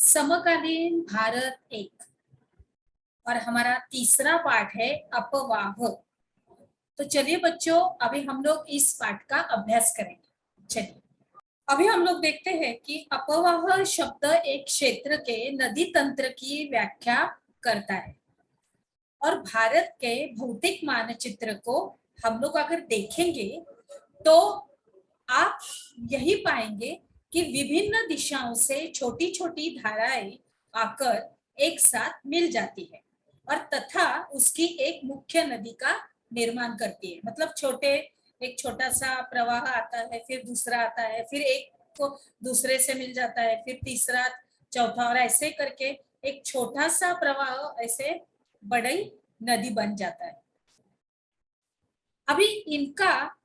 समकालीन भारत एक और हमारा तीसरा पाठ है अपवाह। तो चलिए बच्चों, अभी हम लोग इस पाठ का अभ्यास करेंगे। चलिए अभी हम लोग देखते हैं कि अपवाह शब्द एक क्षेत्र के नदी तंत्र की व्याख्या करता है और भारत के भौतिक मानचित्र को हम लोग अगर देखेंगे तो आप यही पाएंगे कि विभिन्न दिशाओं से छोटी छोटी धाराएं आकर एक साथ मिल जाती है और तथा उसकी एक मुख्य नदी का निर्माण करती है। मतलब एक छोटा सा प्रवाह आता है, फिर दूसरा आता है, फिर एक को दूसरे से मिल जाता है, फिर तीसरा, चौथा, और ऐसे करके एक छोटा सा प्रवाह ऐसे बड़ी नदी बन जाता है। अभी इनका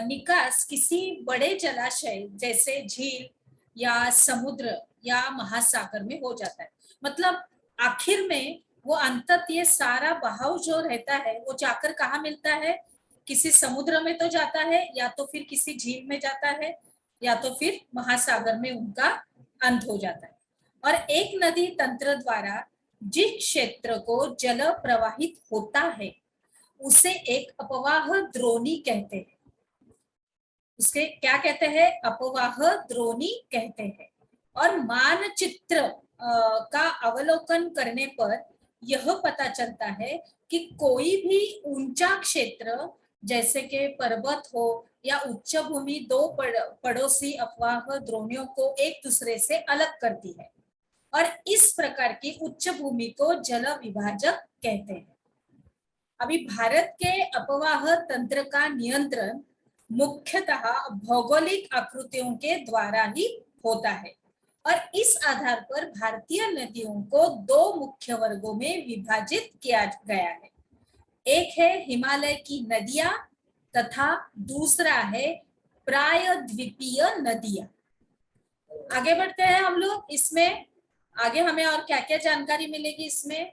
निकास किसी बड़े जलाशय जैसे झील या समुद्र या महासागर में हो जाता है। मतलब आखिर में वो अंतत ये सारा बहाव जो रहता है वो जाकर कहाँ मिलता है? किसी समुद्र में तो जाता है, या तो फिर किसी झील में जाता है, या तो फिर महासागर में उनका अंत हो जाता है। और एक नदी तंत्र द्वारा जिस क्षेत्र को जल प्रवाहित होता है उसे एक अपवाह द्रोणी कहते हैं। उसके क्या कहते हैं? अपवाह द्रोणी कहते हैं। और मानचित्र का अवलोकन करने पर यह पता चलता है कि कोई भी ऊंचा क्षेत्र जैसे कि पर्वत हो या उच्च भूमि दो पड़ोसी अपवाह द्रोणियों को एक दूसरे से अलग करती है और इस प्रकार की उच्च भूमि को जल विभाजक कहते हैं। अभी भारत के अपवाह तंत्र का नियंत्रण मुख्यतः भौगोलिक आकृतियों के द्वारा ही होता है और इस आधार पर भारतीय नदियों को दो मुख्य वर्गों में विभाजित किया गया है। एक है हिमालय की नदियां तथा दूसरा है प्रायद्वीपीय नदियां। आगे बढ़ते हैं हम लोग। इसमें आगे हमें और क्या क्या जानकारी मिलेगी इसमें।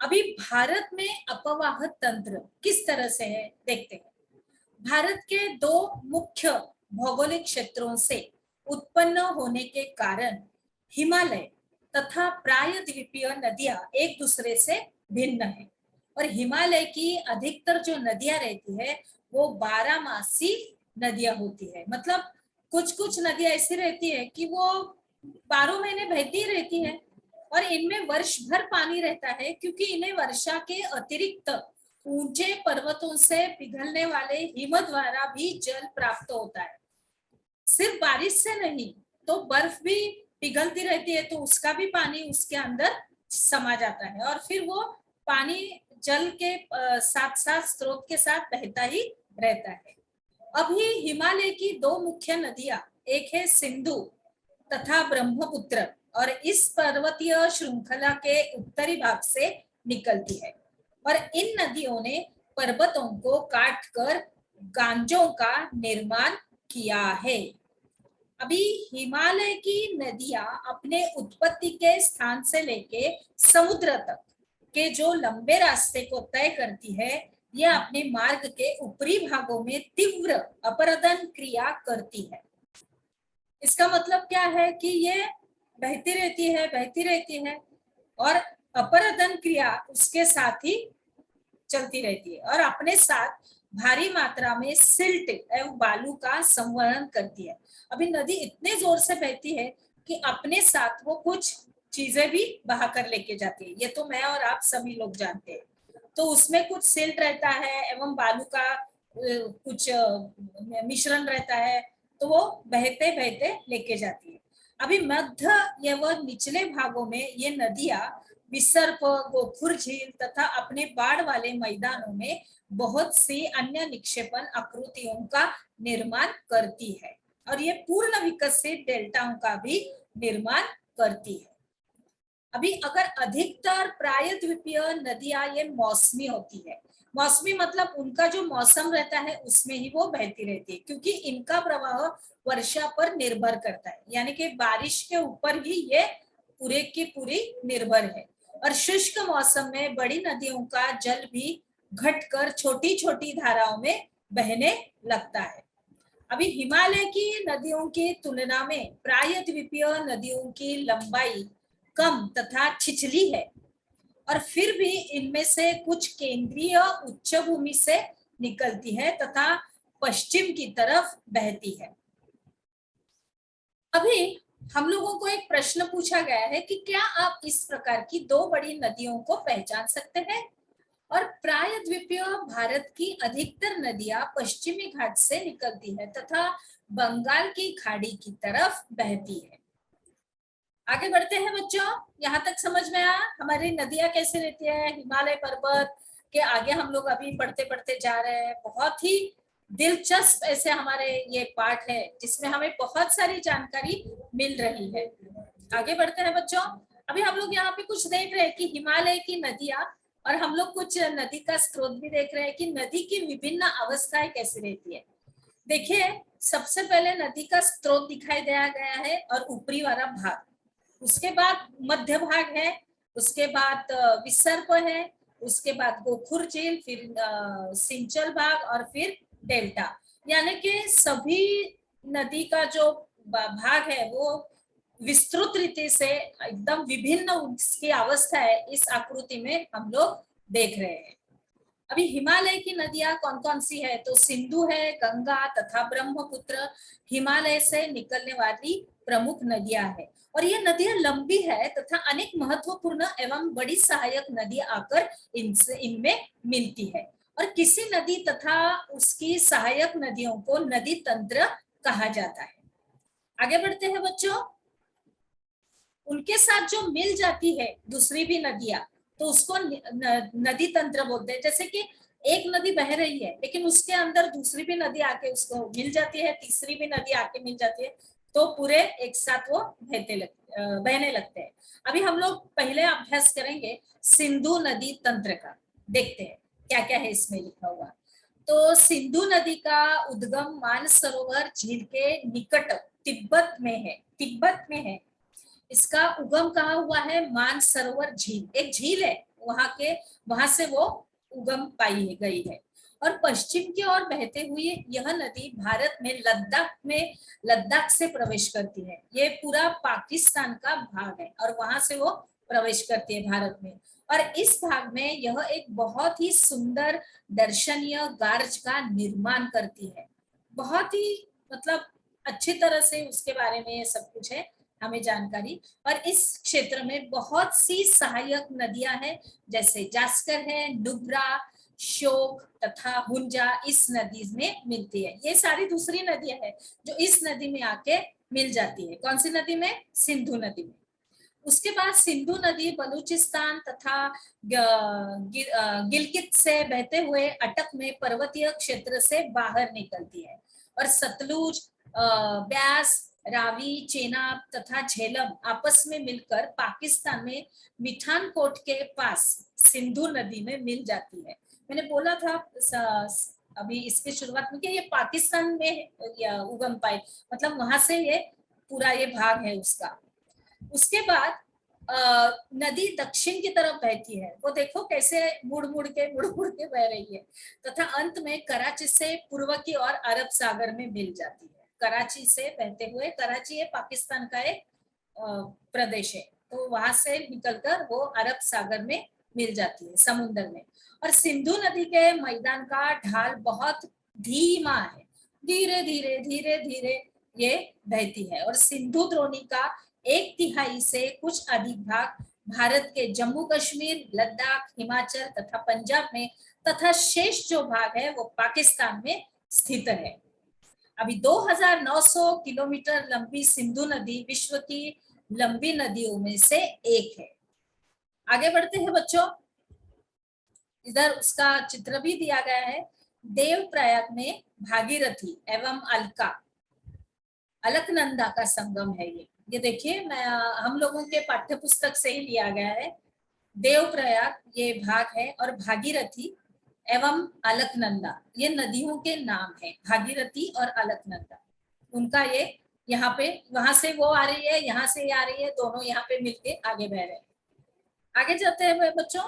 अभी भारत में अपवाह तंत्र किस तरह से है देखते हैं। भारत के दो मुख्य भौगोलिक क्षेत्रों से उत्पन्न होने के कारण हिमालय तथा प्रायद्वीपीय नदियां एक दूसरे से भिन्न है और हिमालय की अधिकतर जो नदियां रहती है वो 12 मासी नदियां होती है। मतलब कुछ कुछ नदियां ऐसी रहती है कि वो 12 महीने बहती रहती है और इनमें वर्ष भर पानी रहता है, क्योंकि इन्हें वर्षा के अतिरिक्त ऊंचे पर्वतों से पिघलने वाले हिम द्वारा भी जल प्राप्त होता है। सिर्फ बारिश से नहीं तो बर्फ भी पिघलती रहती है तो उसका भी पानी उसके अंदर समा जाता है और फिर वो पानी जल के साथ साथ स्रोत के साथ बहता ही रहता है। अभी हिमालय की दो मुख्य नदियां, एक है सिंधु तथा ब्रह्मपुत्र, और इस पर्वतीय श्रृंखला के उत्तरी भाग से निकलती है और इन नदियों ने पर्वतों को काटकर गांजों का निर्माण किया है। अभी हिमालय की नदियां अपने उत्पत्ति के स्थान से लेके समुद्र तक के जो लंबे रास्ते को तय करती है, यह अपने मार्ग के ऊपरी भागों में तीव्र अपरदन क्रिया करती है। इसका मतलब क्या है कि ये बहती रहती है और अपरदन क्रिया उसके साथ ही चलती रहती है और अपने साथ भारी मात्रा में सिल्ट एवं बालू का संवहन करती है। अभी नदी इतने जोर से बहती है कि अपने साथ वो कुछ चीजें भी बहा कर लेके जाती है। ये तो मैं और आप सभी लोग जानते हैं। तो उसमें कुछ सिल्ट रहता है एवं बालू का कुछ मिश्रण रहता है, तो वो बहते बहते लेके जाती है। अभी मध्य एवं निचले भागों में ये नदियां विसर्प, गोखुर झील तथा अपने बाढ़ वाले मैदानों में बहुत सी अन्य निक्षेपण आकृतियों का निर्माण करती है और ये पूर्ण विकसित डेल्टाओं का भी निर्माण करती है। अभी अगर अधिकतर प्रायद्वीपीय नदियां ये मौसमी होती है। मौसमी मतलब उनका जो मौसम रहता है उसमें ही वो बहती रहती है, क्योंकि इनका प्रवाह वर्षा पर निर्भर करता है, यानी कि बारिश के ऊपर ही ये पूरे की पूरी निर्भर है। और शुष्क मौसम में बड़ी नदियों का जल भी घटकर छोटी छोटी धाराओं में बहने लगता है। अभी हिमालय की नदियों की तुलना में प्रायद्वीपीय नदियों की लंबाई कम तथा छिछली है, और फिर भी इनमें से कुछ केंद्रीय उच्च भूमि से निकलती है तथा पश्चिम की तरफ बहती है। अभी हम लोगों को एक प्रश्न पूछा गया है कि क्या आप इस प्रकार की दो बड़ी नदियों को पहचान सकते हैं? और प्रायद्वीपीय भारत की अधिकतर नदियां पश्चिमी घाट से निकलती है तथा बंगाल की खाड़ी की तरफ बहती है। आगे बढ़ते हैं बच्चों, यहाँ तक समझ में आया हमारी नदियां कैसे रहती है। हिमालय पर्वत के आगे हम लोग अभी पढ़ते पढ़ते जा रहे हैं। बहुत ही दिलचस्प ऐसे हमारे ये पाठ है जिसमें हमें बहुत सारी जानकारी मिल रही है। आगे बढ़ते हैं बच्चों, अभी हम लोग यहाँ पे कुछ देख रहे हैं कि हिमालय की नदियां, और हम लोग कुछ नदी का स्रोत भी देख रहे हैं कि नदी की विभिन्न अवस्थाएं कैसी रहती है। देखिए, सबसे पहले नदी का स्रोत दिखाई दिया गया है और ऊपरी वाला भाग, उसके बाद मध्य भाग है, उसके बाद विसर्प है, उसके बाद गोखुर झील, फिर सिंचल भाग और फिर डेल्टा। यानी कि सभी नदी का जो भाग है वो विस्तृत रीति से एकदम विभिन्न उसकी अवस्था है, इस आकृति में हम लोग देख रहे हैं। अभी हिमालय की नदियां कौन कौन सी है, तो सिंधु है, गंगा तथा ब्रह्मपुत्र हिमालय से निकलने वाली प्रमुख नदियां है। और ये नदियां लंबी है तथा अनेक महत्वपूर्ण एवं बड़ी सहायक नदियां आकर इनमें मिलती है। और किसी नदी तथा उसकी सहायक नदियों को नदी तंत्र कहा जाता है। आगे बढ़ते हैं बच्चों, उनके साथ जो मिल जाती है दूसरी भी नदियां, तो उसको नदी तंत्र बोलते हैं। जैसे कि एक नदी बह रही है लेकिन उसके अंदर दूसरी भी नदी आके उसको मिल जाती है, तीसरी भी नदी आके मिल जाती है, तो पूरे एक साथ वो बहने लगते हैं। अभी हम लोग पहले अभ्यास करेंगे सिंधु नदी तंत्र का। देखते हैं क्या क्या है इसमें लिखा हुआ। तो सिंधु नदी का उद्गम मानसरोवर झील के निकट तिब्बत में है। तिब्बत में है इसका उगम कहाँ हुआ है, मानसरोवर झील, एक झील है वहां से वो उगम पाई गई है। और पश्चिम की ओर बहते हुए यह नदी भारत में लद्दाख से प्रवेश करती है। ये पूरा पाकिस्तान का भाग है और वहां से वो प्रवेश करती है भारत में। और इस भाग में यह एक बहुत ही सुंदर दर्शनीय गार्ज का निर्माण करती है। बहुत ही मतलब अच्छी तरह से उसके बारे में ये सब कुछ है हमें जानकारी। और इस क्षेत्र में बहुत सी सहायक नदियां हैं, जैसे जास्कर है, नुब्रा, शोक तथा हुंजा इस नदी में मिलती है। ये सारी दूसरी नदियां हैं जो इस नदी में आके मिल जाती है। कौन सी नदी में, सिंधु नदी में। उसके बाद सिंधु नदी बलूचिस्तान तथा गिलगित से बहते हुए अटक में पर्वतीय क्षेत्र से बाहर निकलती है। और सतलुज, ब्यास, रावी, चेनाब तथा झेलम आपस में मिलकर पाकिस्तान में मिठानकोट के पास सिंधु नदी में मिल जाती है। मैंने बोला था अभी इसके शुरुआत में कि ये पाकिस्तान में उगम पाई, मतलब वहां से ये पूरा ये भाग है उसका। उसके बाद नदी दक्षिण की तरफ बहती है, वो देखो कैसे मुड़ मुड़ के बह रही है, तथा अंत में कराची से पूर्व की ओर अरब सागर में मिल जाती है। कराची से बहते हुए, कराची है पाकिस्तान का एक प्रदेश है, तो वहां से निकलकर वो अरब सागर में मिल जाती है, समुद्र में। और सिंधु नदी के मैदान का ढाल बहुत धीमा है, धीरे धीरे धीरे धीरे ये बहती है। और सिंधु द्रोणी का 1/3 से कुछ अधिक भाग भारत के जम्मू कश्मीर, लद्दाख, हिमाचल तथा पंजाब में, तथा शेष जो भाग है वो पाकिस्तान में स्थित है। अभी 2900 किलोमीटर लंबी सिंधु नदी विश्व की लंबी नदियों में से एक है। आगे बढ़ते हैं बच्चों, इधर उसका चित्र भी दिया गया है। देवप्रयाग में भागीरथी एवं अलकनंदा का संगम है। ये देखिए, मैं हम लोगों के पाठ्य पुस्तक से ही लिया गया है। देवप्रयाग ये भाग है और भागीरथी एवं अलकनंदा ये नदियों के नाम है। भागीरथी और अलकनंदा उनका ये यहाँ पे, वहां से वो आ रही है, यहाँ से ये आ रही है, दोनों यहाँ पे मिलके आगे बह रहे हैं। आगे चलते हैं बच्चों,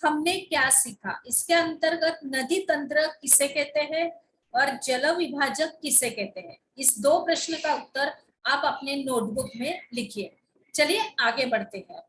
हमने क्या सीखा इसके अंतर्गत। नदी तंत्र किसे कहते हैं, और जल विभाजक किसे कहते हैं? इस 2 प्रश्न का उत्तर आप अपने नोटबुक में लिखिए। चलिए आगे बढ़ते हैं।